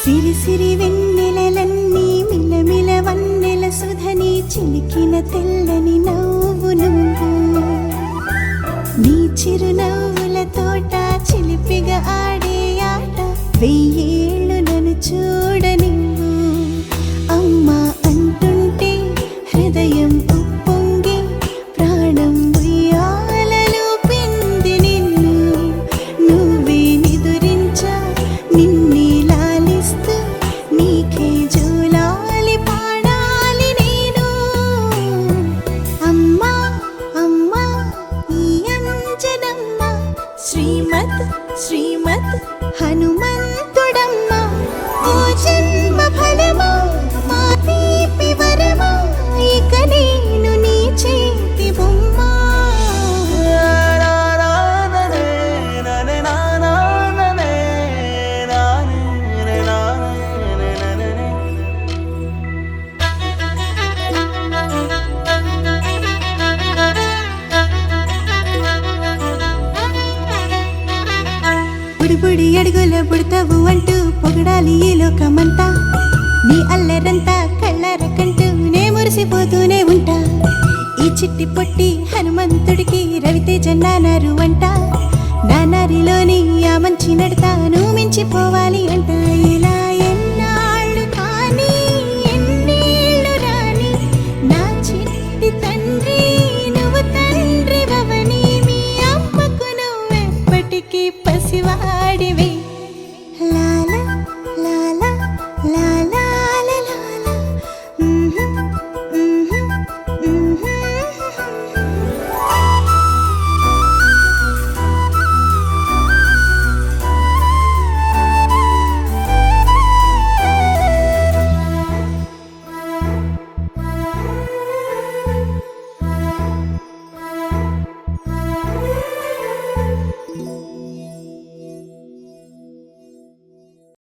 సిరి సిరి వెన్నెలలన్నీ మిలమిల వన్నెల సుధని చిలికిన తెల్లని నవ్వు నువ్వు నీ చిరునవ్వుల తోట చిలిపిగా ఆడే ఆట వెయ్యేళ్ళు నన్ను చూడనివ్వు అమ్మా అంటుంటే హృదయం ఉప్పొంగి ప్రాణం ఉయ్యాలలో పిండి నిన్ను నువ్వే నిదురించా నిన్నే లాలిస్తూ నీకే జోలాలి పాడాలి నేను అమ్మా అమ్మా ఈ అంజనమ్మ శ్రీమత్ శ్రీమత్ హనుమంతుడమ్మ ఓ జన్మ ఫలమా మా తీపి వరమా ఇక నేను నీ చేతి బొమ్మ బుడిబుడి అడుగుల పుడతావు అంటూ పొగడాలి ఈ లోకమంతా నీ అల్లరంతా కళ్ళరకంటూ నే మురిసిపోతూనే ఉంటా ఈ చిట్టి పొట్టి హనుమంతుడికి రవితేజ నానారు అంట నానారిలోని ఆ మంచి నడతాను మించిపోవాలి అంట